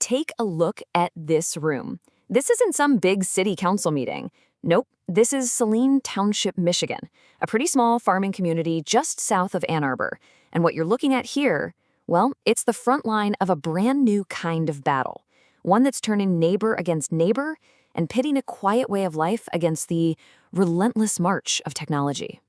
Take a look at this room. This isn't some big city council meeting. Nope, this is Saline Township, Michigan, a pretty small farming community just south of Ann Arbor. And what you're looking at here, well, it's the front line of a brand new kind of battle, one that's turning neighbor against neighbor and pitting a quiet way of life against the relentless march of technology.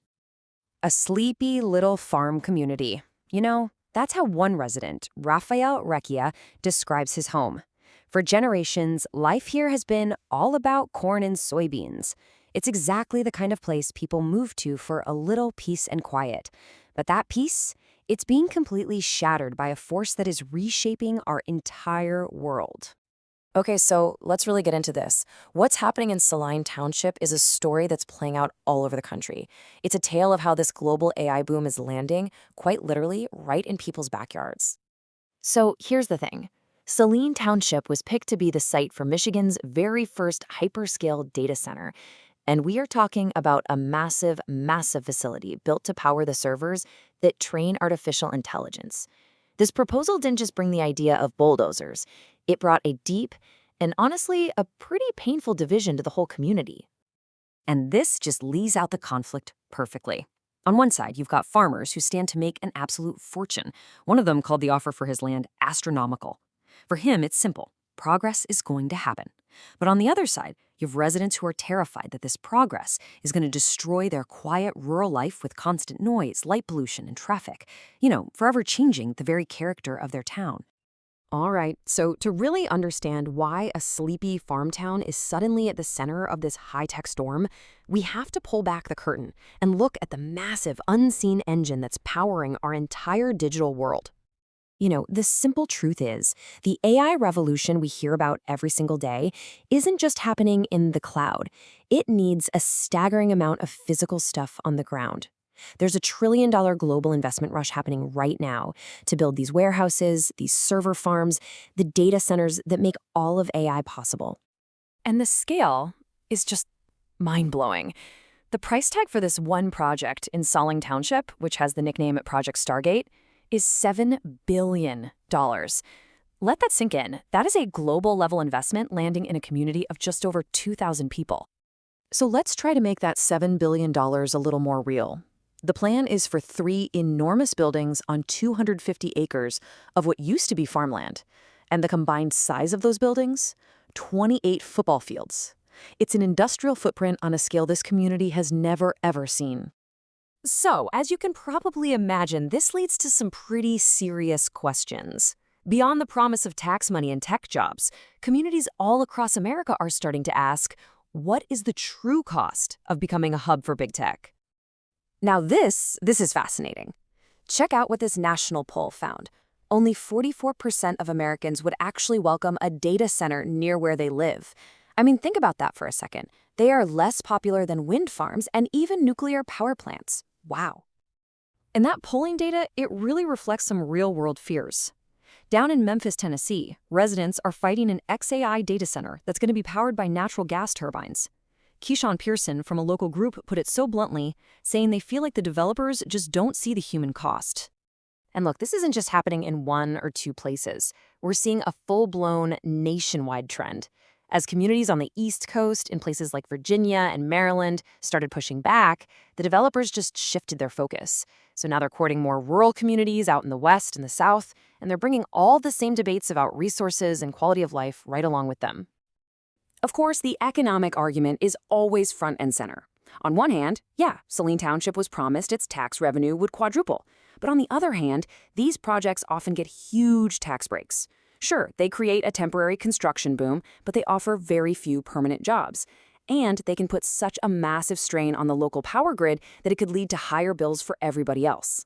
A sleepy little farm community. You know, that's how one resident, Rafael Recchia, describes his home. For generations, life here has been all about corn and soybeans. It's exactly the kind of place people move to for a little peace and quiet. But that peace, it's being completely shattered by a force that is reshaping our entire world. Okay, so let's really get into this. What's happening in Saline Township is a story that's playing out all over the country. It's a tale of how this global AI boom is landing, quite literally, right in people's backyards. So here's the thing. Saline Township was picked to be the site for Michigan's very first hyperscale data center. And we are talking about a massive, massive facility built to power the servers that train artificial intelligence. This proposal didn't just bring the idea of bulldozers. It brought a deep and honestly a pretty painful division to the whole community. And this just lays out the conflict perfectly. On one side, you've got farmers who stand to make an absolute fortune. One of them called the offer for his land astronomical. For him, it's simple. Progress is going to happen. But on the other side, you have residents who are terrified that this progress is going to destroy their quiet rural life with constant noise, light pollution, and traffic, forever changing the very character of their town. All right, so to really understand why a sleepy farm town is suddenly at the center of this high-tech storm, we have to pull back the curtain and look at the massive unseen engine that's powering our entire digital world. The simple truth is, the AI revolution we hear about every single day isn't just happening in the cloud. It needs a staggering amount of physical stuff on the ground. There's a $1 trillion global investment rush happening right now to build these warehouses, these server farms, the data centers that make all of AI possible. And the scale is just mind-blowing. The price tag for this one project in Saline Township, which has the nickname Project Stargate, is $7 billion. Let that sink in. That is a global-level investment landing in a community of just over 2,000 people. So let's try to make that $7 billion a little more real. The plan is for 3 enormous buildings on 250 acres of what used to be farmland. And the combined size of those buildings? 28 football fields. It's an industrial footprint on a scale this community has never, ever seen. So, as you can probably imagine, this leads to some pretty serious questions. Beyond the promise of tax money and tech jobs, communities all across America are starting to ask, what is the true cost of becoming a hub for big tech? Now this is fascinating. Check out what this national poll found. Only 44% of Americans would actually welcome a data center near where they live. I mean, think about that for a second. They are less popular than wind farms and even nuclear power plants. Wow. And that polling data, it really reflects some real-world fears. Down in Memphis, Tennessee, residents are fighting an XAI data center that's going to be powered by natural gas turbines. Keyshawn Pearson from a local group put it so bluntly, saying they feel like the developers just don't see the human cost. And look, this isn't just happening in 1 or 2 places. We're seeing a full-blown nationwide trend. As communities on the East Coast, in places like Virginia and Maryland, started pushing back, the developers just shifted their focus. So now they're courting more rural communities out in the West and the South, and they're bringing all the same debates about resources and quality of life right along with them. Of course, the economic argument is always front and center. On one hand, Saline Township was promised its tax revenue would quadruple. But on the other hand, these projects often get huge tax breaks. Sure, they create a temporary construction boom, but they offer very few permanent jobs. And they can put such a massive strain on the local power grid that it could lead to higher bills for everybody else.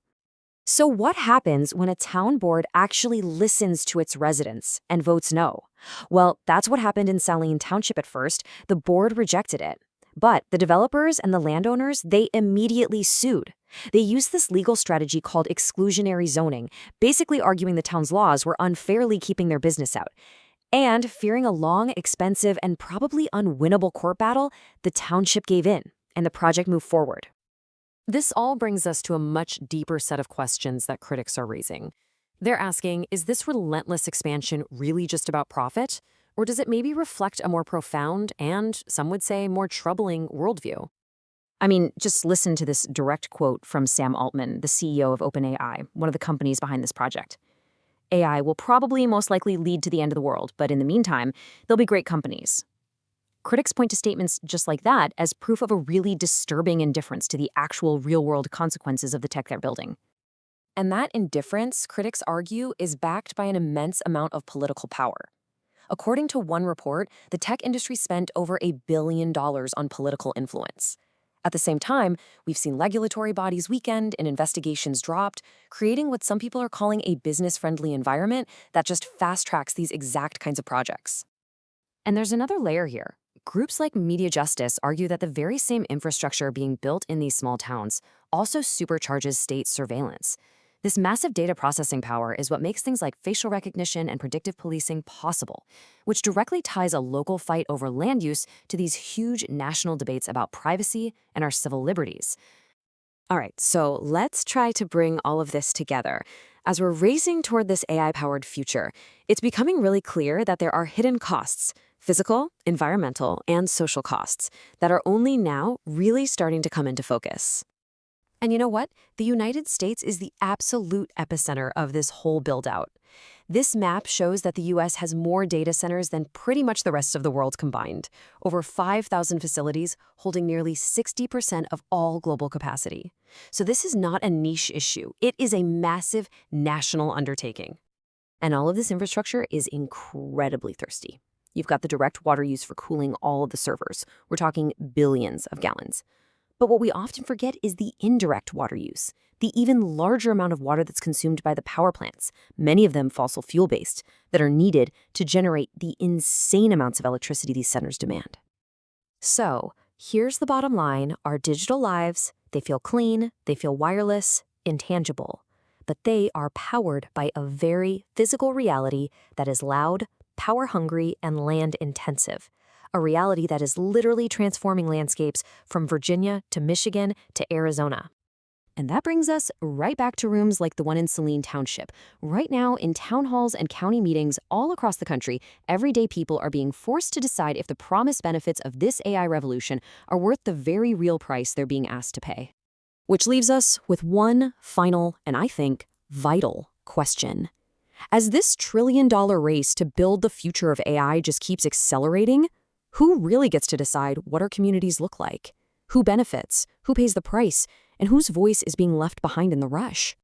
So what happens when a town board actually listens to its residents and votes no? Well, that's what happened in Saline Township at first. The board rejected it. But the developers and the landowners, they immediately sued. They used this legal strategy called exclusionary zoning, basically arguing the town's laws were unfairly keeping their business out. And fearing a long, expensive, and probably unwinnable court battle, the township gave in, and the project moved forward. This all brings us to a much deeper set of questions that critics are raising. They're asking, is this relentless expansion really just about profit? Or does it maybe reflect a more profound and, some would say, more troubling worldview? I mean, just listen to this direct quote from Sam Altman, the CEO of OpenAI, one of the companies behind this project. AI will probably most likely lead to the end of the world, but in the meantime, there'll be great companies. Critics point to statements just like that as proof of a really disturbing indifference to the actual real-world consequences of the tech they're building. And that indifference, critics argue, is backed by an immense amount of political power. According to one report, the tech industry spent over $1 billion on political influence. At the same time, we've seen regulatory bodies weakened and investigations dropped, creating what some people are calling a business-friendly environment that just fast-tracks these exact kinds of projects. And there's another layer here. Groups like Media Justice argue that the very same infrastructure being built in these small towns also supercharges state surveillance. This massive data processing power is what makes things like facial recognition and predictive policing possible, which directly ties a local fight over land use to these huge national debates about privacy and our civil liberties. All right, so let's try to bring all of this together. As we're racing toward this AI-powered future, it's becoming really clear that there are hidden costs, physical, environmental, and social costs, that are only now really starting to come into focus. And you know what? The United States is the absolute epicenter of this whole build-out. This map shows that the U.S. has more data centers than pretty much the rest of the world combined, over 5,000 facilities holding nearly 60% of all global capacity. So this is not a niche issue. It is a massive national undertaking. And all of this infrastructure is incredibly thirsty. You've got the direct water use for cooling all of the servers. We're talking billions of gallons. But what we often forget is the indirect water use, the even larger amount of water that's consumed by the power plants, many of them fossil fuel-based, that are needed to generate the insane amounts of electricity these centers demand. So, here's the bottom line. Our digital lives, they feel clean, they feel wireless, intangible, but they are powered by a very physical reality that is loud, power-hungry, and land-intensive. A reality that is literally transforming landscapes from Virginia to Michigan to Arizona. And that brings us right back to rooms like the one in Saline Township. Right now, in town halls and county meetings all across the country, everyday people are being forced to decide if the promised benefits of this AI revolution are worth the very real price they're being asked to pay. Which leaves us with one final, and I think, vital question. As this trillion-dollar race to build the future of AI just keeps accelerating, who really gets to decide what our communities look like? Who benefits? Who pays the price? And whose voice is being left behind in the rush?